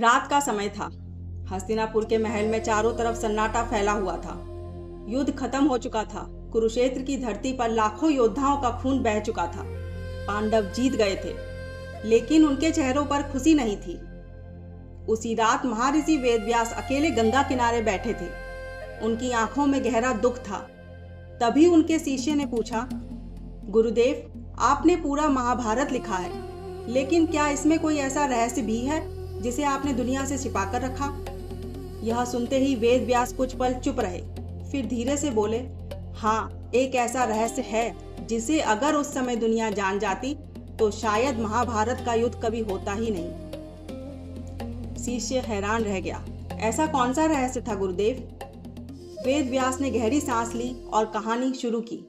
रात का समय था। हस्तिनापुर के महल में चारों तरफ सन्नाटा फैला हुआ था। युद्ध खत्म हो चुका था। कुरुक्षेत्र की धरती पर लाखों योद्धाओं का खून बह चुका था। पांडव जीत गए थे, लेकिन उनके चेहरों पर खुशी नहीं थी। उसी रात महर्षि वेदव्यास अकेले गंगा किनारे बैठे थे। उनकी आंखों में गहरा दुख था। तभी उनके शिष्य ने पूछा, गुरुदेव, आपने पूरा महाभारत लिखा है, लेकिन क्या इसमें कोई ऐसा रहस्य भी है जिसे आपने दुनिया से छिपाकर रखा? यह सुनते ही वेदव्यास कुछ पल चुप रहे, फिर धीरे से बोले, हाँ, एक ऐसा रहस्य है जिसे अगर उस समय दुनिया जान जाती तो शायद महाभारत का युद्ध कभी होता ही नहीं। शिष्य हैरान रह गया। ऐसा कौन सा रहस्य था गुरुदेव? वेदव्यास ने गहरी सांस ली और कहानी शुरू की।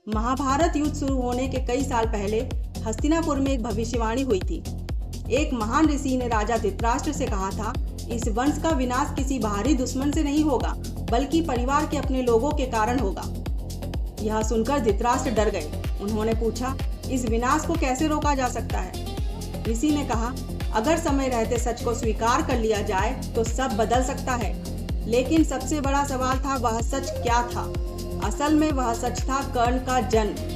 महाभारत युद्ध शुरू होने के कई साल पहले हस्तिनापुर में एक भविष्यवाणी हुई थी। एक महान ऋषि ने राजा धृतराष्ट्र से कहा था, इस वंश का विनाश किसी बाहरी दुश्मन से नहीं होगा, बल्कि परिवार के अपने लोगों के कारण होगा। यह सुनकर धृतराष्ट्र डर गए। उन्होंने पूछा, इस विनाश को कैसे रोका जा सकता है? ऋषि ने कहा, अगर समय रहते सच को स्वीकार कर लिया जाए तो सब बदल सकता है। लेकिन सबसे बड़ा सवाल था, वह सच क्या था? असल में वह सच था कर्ण का जन्म।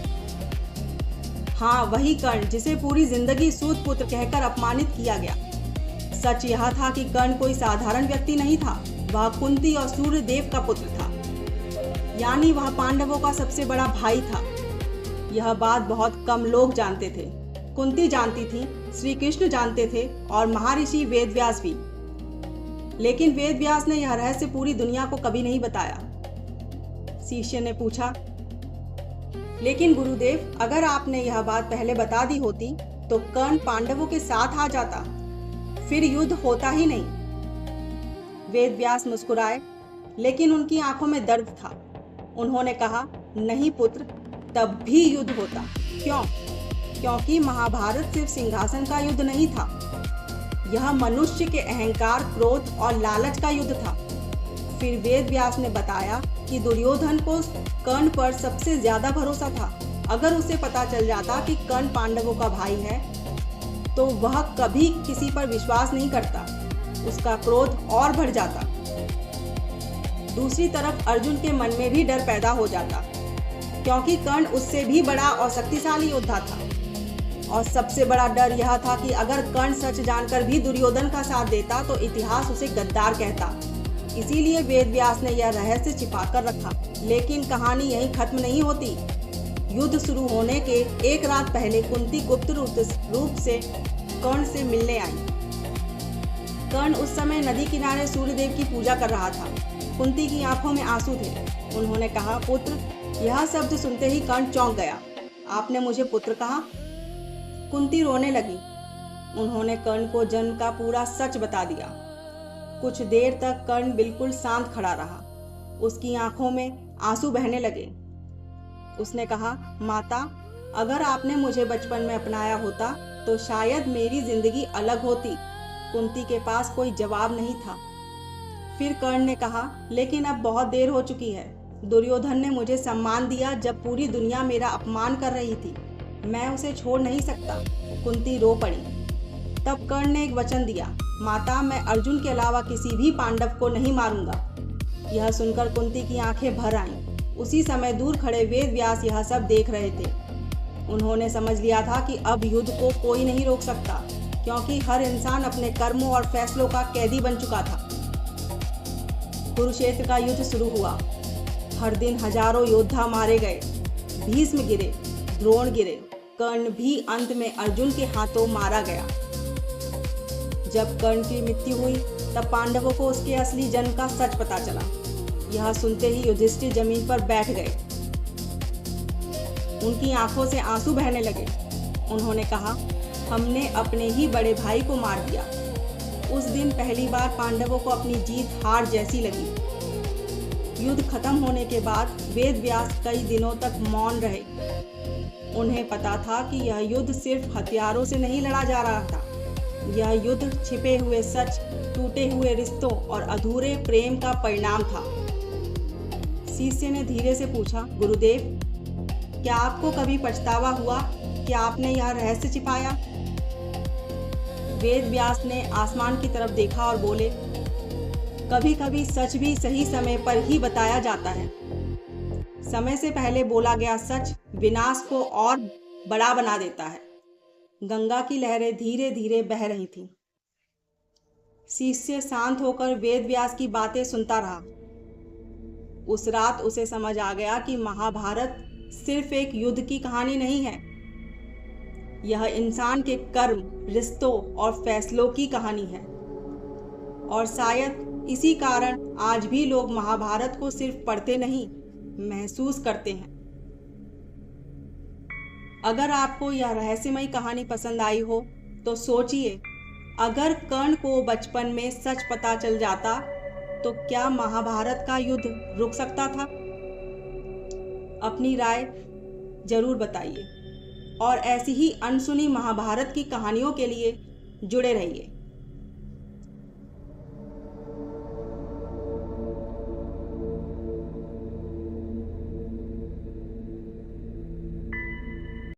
हाँ, वही कर्ण जिसे पूरी जिंदगी सूत पुत्र कहकर अपमानित किया गया। सच यह था कि कर्ण कोई साधारण व्यक्ति नहीं था। वह कुंती और सूर्यदेव का पुत्र था, यानी वह पांडवों का सबसे बड़ा भाई था। यह बात बहुत कम लोग जानते थे। कुंती जानती थी, श्री कृष्ण जानते थे और महर्षि वेदव्यास भी। लेकिन वेदव्यास ने यह रहस्य पूरी दुनिया को कभी नहीं बताया। शिष्य ने पूछा, लेकिन गुरुदेव, अगर आपने यह बात पहले बता दी होती तो कर्ण पांडवों के साथ आ जाता, फिर युद्ध होता ही नहीं। वेदव्यास मुस्कुराए, लेकिन उनकी आंखों में दर्द था। उन्होंने कहा, नहीं पुत्र, तब भी युद्ध होता। क्यों? क्योंकि महाभारत सिर्फ सिंहासन का युद्ध नहीं था। यह मनुष्य के अहंकार, क्रोध और लालच का युद्ध था। फिर वेदव्यास ने बताया कि दुर्योधन को कर्ण पर सबसे ज्यादा भरोसा था। अगर उसे पता चल जाता कि कर्ण पांडवों का भाई है तो वह कभी किसी पर विश्वास नहीं करता। उसका क्रोध और बढ़ जाता। दूसरी तरफ अर्जुन के मन में भी डर पैदा हो जाता, क्योंकि कर्ण उससे भी बड़ा और शक्तिशाली योद्धा था। और सबसे बड़ा डर यह था कि अगर कर्ण सच जानकर भी दुर्योधन का साथ देता तो इतिहास उसे गद्दार कहता। इसीलिए वेदव्यास ने यह रहस्य छिपाकर रखा। लेकिन कहानी यहीं खत्म नहीं होती। युद्ध शुरू होने के एक रात पहले कुंती गुप्त रूप से कर्ण से मिलने आई। कर्ण उस समय नदी किनारे सूर्यदेव की पूजा कर रहा था। कुंती की आंखों में आंसू थे। उन्होंने कहा, पुत्र। यह शब्द सुनते ही कर्ण चौंक गया। आपने मुझे पुत्र कहा? कुंती रोने लगी। उन्होंने कर्ण को जन्म का पूरा सच बता दिया। कुछ देर तक कर्ण बिल्कुल शांत खड़ा रहा। उसकी आंखों में आंसू बहने लगे। उसने कहा, माता, अगर आपने मुझे बचपन में अपनाया होता तो शायद मेरी जिंदगी अलग होती। कुंती के पास कोई जवाब नहीं था। फिर कर्ण ने कहा, लेकिन अब बहुत देर हो चुकी है। दुर्योधन ने मुझे सम्मान दिया जब पूरी दुनिया मेरा अपमान कर रही थी। मैं उसे छोड़ नहीं सकता। कुंती रो पड़ी। तब कर्ण ने एक वचन दिया, माता, मैं अर्जुन के अलावा किसी भी पांडव को नहीं मारूंगा। यह सुनकर कुंती की आंखें भर आईं। उसी समय दूर खड़े वेदव्यास यह सब देख रहे थे। उन्होंने समझ लिया था कि अब युद्ध को कोई नहीं रोक सकता, क्योंकि हर इंसान अपने कर्मों और फैसलों का कैदी बन चुका था। कुरुक्षेत्र का युद्ध शुरू हुआ। हर दिन हजारों योद्धा मारे गए। भीष्म गिरे, द्रोण गिरे, कर्ण भी अंत में अर्जुन के हाथों मारा गया। जब कर्ण की मृत्यु हुई तब पांडवों को उसके असली जन्म का सच पता चला। यह सुनते ही युधिष्ठिर जमीन पर बैठ गए। उनकी आंखों से आंसू बहने लगे। उन्होंने कहा, हमने अपने ही बड़े भाई को मार दिया। उस दिन पहली बार पांडवों को अपनी जीत हार जैसी लगी। युद्ध खत्म होने के बाद वेदव्यास कई दिनों तक मौन रहे। उन्हें पता था कि यह युद्ध सिर्फ हथियारों से नहीं लड़ा जा रहा था। यह युद्ध छिपे हुए सच, टूटे हुए रिश्तों और अधूरे प्रेम का परिणाम था। शिष्य ने धीरे से पूछा, गुरुदेव, क्या आपको कभी पछतावा हुआ कि आपने यह रहस्य छिपाया? वेद व्यास ने आसमान की तरफ देखा और बोले, कभी कभी सच भी सही समय पर ही बताया जाता है। समय से पहले बोला गया सच विनाश को और बड़ा बना देता है। गंगा की लहरें धीरे धीरे बह रही थीं। शिष्य शांत होकर वेद व्यास की बातें सुनता रहा। उस रात उसे समझ आ गया कि महाभारत सिर्फ एक युद्ध की कहानी नहीं है, यह इंसान के कर्म, रिश्तों और फैसलों की कहानी है। और शायद इसी कारण आज भी लोग महाभारत को सिर्फ पढ़ते नहीं, महसूस करते हैं। अगर आपको यह रहस्यमयी कहानी पसंद आई हो तो सोचिए, अगर कर्ण को बचपन में सच पता चल जाता तो क्या महाभारत का युद्ध रुक सकता था? अपनी राय जरूर बताइए और ऐसी ही अनसुनी महाभारत की कहानियों के लिए जुड़े रहिए।